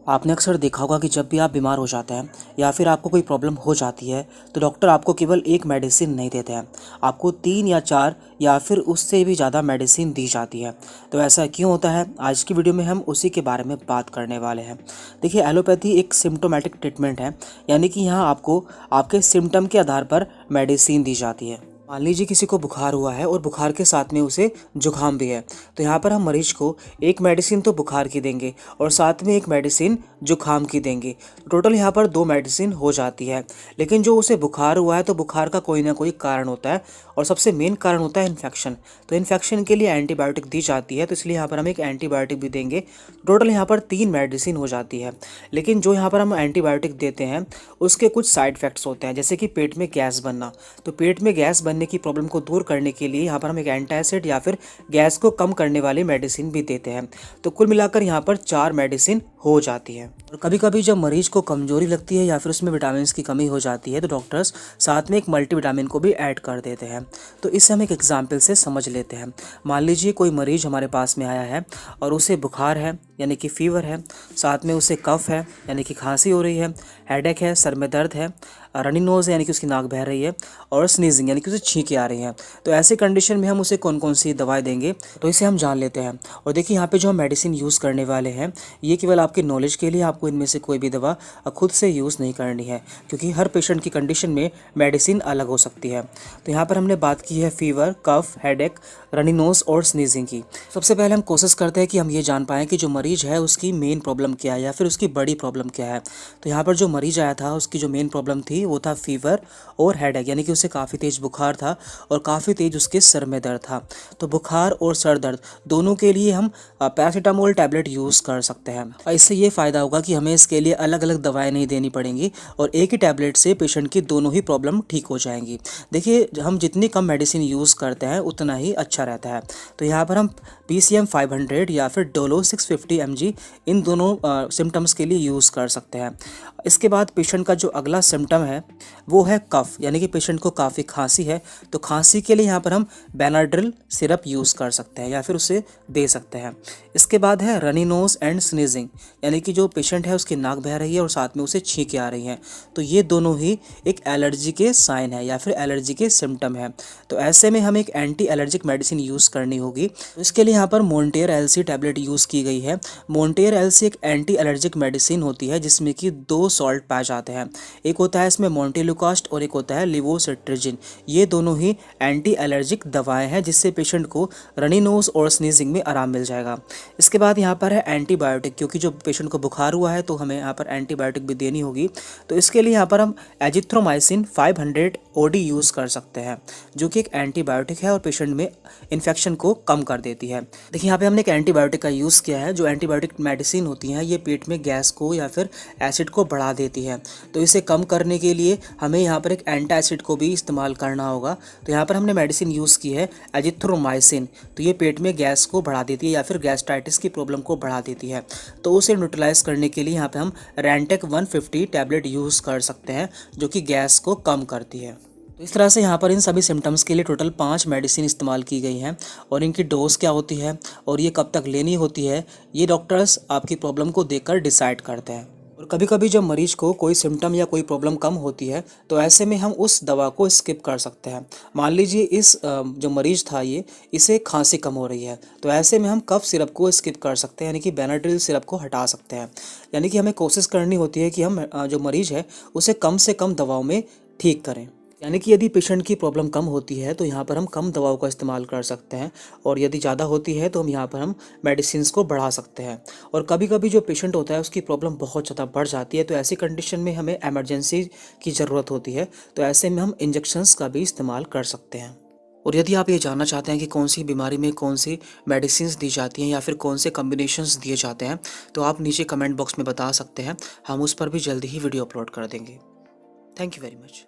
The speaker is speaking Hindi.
आपने अक्सर देखा होगा कि जब भी आप बीमार हो जाते हैं या फिर आपको कोई प्रॉब्लम हो जाती है तो डॉक्टर आपको केवल एक मेडिसिन नहीं देते हैं, आपको 3 या 4 या फिर उससे भी ज़्यादा मेडिसिन दी जाती है। तो ऐसा क्यों होता है? आज की वीडियो में हम उसी के बारे में बात करने वाले हैं। देखिए, एलोपैथी एक सिम्टोमेटिक ट्रीटमेंट है, यानी कि यहाँ आपको आपके सिम्टम के आधार पर मेडिसिन दी जाती है। मान लीजिए किसी को बुखार हुआ है और बुखार के साथ में उसे जुकाम भी है, तो यहाँ पर हम मरीज को एक मेडिसिन तो बुखार की देंगे और साथ में एक मेडिसिन जुकाम की देंगे। टोटल यहाँ पर 2 मेडिसिन हो जाती है। लेकिन जो उसे बुखार हुआ है तो बुखार का कोई ना कोई कारण होता है और सबसे मेन कारण होता है इन्फेक्शन। तो इन्फेक्शन के लिए एंटीबायोटिक दी जाती है, तो इसलिए यहाँ पर हम एक एंटीबायोटिक भी देंगे। टोटल यहाँ पर 3 मेडिसिन हो जाती है। लेकिन जो यहाँ पर हम एंटीबायोटिक देते हैं उसके कुछ साइड इफेक्ट्स होते हैं, जैसे कि पेट में गैस बनना। तो पेट में गैस बनने की प्रॉब्लम को दूर करने के लिए यहाँ पर हम एक एंटासिड या फिर गैस को कम करने वाली मेडिसिन भी देते हैं। तो कुल मिलाकर यहाँ पर 4 मेडिसिन हो जाती है। और कभी कभी जब मरीज को कमजोरी लगती है या फिर उसमें विटामिन की कमी हो जाती है तो डॉक्टर्स साथ में एक मल्टीविटामिन को भी ऐड कर देते हैं। तो इससे हम एक एग्जाम्पल से समझ लेते हैं। मान लीजिए कोई मरीज हमारे पास में आया है और उसे बुखार है यानी कि फीवर है, साथ में उसे कफ है यानी कि खांसी हो रही है, हेडेक है, सर में दर्द है, रनी नोज़ है यानी कि उसकी नाक बह रही है, और स्नीजिंग यानी कि उसे छींकें आ रही हैं। तो ऐसे कंडीशन में हम उसे कौन कौन सी दवाएं देंगे तो इसे हम जान लेते हैं। और देखिए, यहाँ पे जो हम मेडिसिन यूज़ करने वाले हैं ये केवल आपके नॉलेज के लिए, आपको इनमें से कोई भी दवा खुद से यूज़ नहीं करनी है, क्योंकि हर पेशेंट की कंडीशन में मेडिसिन अलग हो सकती है। तो यहाँ पर हमने बात की है फीवर, कफ, हेडेक, रनी नोज़ और स्नीजिंग की। सबसे पहले हम कोशिश करते हैं कि हम ये जान पाएँ कि जो मरीज है उसकी मेन प्रॉब्लम क्या है या फिर उसकी बड़ी प्रॉब्लम क्या है। तो यहाँ पर जो मरीज आया था उसकी जो मेन प्रॉब्लम थी वो था फीवर और हेडेक, यानी कि उसे काफ़ी तेज़ बुखार था और काफ़ी तेज़ उसके सर में दर्द था। तो बुखार और सर दर्द दोनों के लिए हम पैरासीटामोल टैबलेट यूज़ कर सकते हैं। इससे ये फ़ायदा होगा कि हमें इसके लिए अलग अलग दवाएं नहीं देनी पड़ेंगी और एक ही टैबलेट से पेशेंट की दोनों ही प्रॉब्लम ठीक हो जाएंगी। देखिए, हम जितनी कम मेडिसिन यूज़ करते हैं उतना ही अच्छा रहता है। तो यहाँ पर हम PCM 500 या फिर डोलो 650 mg इन दोनों सिम्टम्स के लिए यूज़ कर सकते हैं। इसके बाद पेशेंट का जो अगला सिम्टम है वो है कफ, यानी कि पेशेंट को काफ़ी खांसी है, तो खांसी के लिए यहाँ पर हम बेनाड्रिल सिरप यूज़ कर सकते हैं या फिर उसे दे सकते हैं। इसके बाद है रनी नोज़ एंड स्नीजिंग, यानी कि जो पेशेंट है उसकी नाक बह रही है और साथ में उसे छींकें आ रही हैं। तो ये दोनों ही एक एलर्जी के साइन है या फिर एलर्जी के सिम्टम है। तो ऐसे में हमें एक एंटी एलर्जिक मेडिसिन यूज़ करनी होगी। तो इसके लिए यहाँ पर मोन्टेर LC टैबलेट यूज़ की गई है। मोन्टेर LC एक एंटी एलर्जिक मेडिसिन होती है जिसमें कि 2 सॉल्ट पाए जाते हैं। एक होता है इसमें मोन्टेलुकास्ट और एक होता है लिवोसिट्रिजिन। ये दोनों ही एंटी एलर्जिक दवाएं हैं जिससे पेशेंट को रनी नोज़ और स्नीजिंग में आराम मिल जाएगा। इसके बाद यहाँ पर है एंटीबायोटिक, क्योंकि जो पेशेंट को बुखार हुआ है तो हमें यहाँ पर एंटीबायोटिक भी देनी होगी। तो इसके लिए यहाँ पर हम एजिथ्रोमाइसिन 500 OD यूज़ कर सकते हैं, जो कि एक एंटीबायोटिक है और पेशेंट में इन्फेक्शन को कम कर देती है। देखिए, यहाँ पे हमने एक एंटीबायोटिक का यूज़ किया है। जो एंटीबायोटिक मेडिसिन होती हैं ये पेट में गैस को या फिर एसिड को बढ़ा देती है, तो इसे कम करने के लिए हमें यहाँ पर एक एंटासिड को भी इस्तेमाल करना होगा। तो यहाँ पर हमने मेडिसिन यूज़ की है एजिथ्रोमाइसिन, तो ये पेट में गैस को बढ़ा देती है या फिर गैस्ट्राइटिस की प्रॉब्लम को बढ़ा देती है। तो उसे न्यूट्रलाइज करने के लिए यहाँ पे हम रेंटेक 150 टैबलेट यूज़ कर सकते हैं, जो कि गैस को कम करती है। तो इस तरह से यहाँ पर इन सभी सिम्टम्स के लिए टोटल 5 मेडिसिन इस्तेमाल की गई हैं और इनकी डोज क्या होती है और ये कब तक लेनी होती है ये डॉक्टर्स आपकी प्रॉब्लम को देखकर डिसाइड करते हैं। और कभी कभी जब मरीज को कोई सिम्टम या कोई प्रॉब्लम कम होती है तो ऐसे में हम उस दवा को स्किप कर सकते हैं। मान लीजिए जो मरीज था इसे खांसी कम हो रही है, तो ऐसे में हम कफ सिरप को स्किप कर सकते हैं, यानी कि बेनाड्रिल सिरप को हटा सकते हैं। यानी कि हमें कोशिश करनी होती है कि हम जो मरीज है उसे कम से कम दवाओं में ठीक करें। यानी कि यदि पेशेंट की प्रॉब्लम कम होती है तो यहाँ पर हम कम दवाओं का इस्तेमाल कर सकते हैं, और यदि ज़्यादा होती है तो हम यहाँ पर हम मेडिसिन्स को बढ़ा सकते हैं। और कभी कभी जो पेशेंट होता है उसकी प्रॉब्लम बहुत ज़्यादा बढ़ जाती है, तो ऐसी कंडीशन में हमें एमरजेंसी की ज़रूरत होती है, तो ऐसे में हम इंजेक्शंस का भी इस्तेमाल कर सकते हैं। और यदि आप ये जानना चाहते हैं कि कौन सी बीमारी में कौन सी मेडिसिन्स दी जाती हैं या फिर कौन से कॉम्बिनेशंस दिए जाते हैं, तो आप नीचे कमेंट बॉक्स में बता सकते हैं। हम उस पर भी जल्दी ही वीडियो अपलोड कर देंगे। Thank you very much.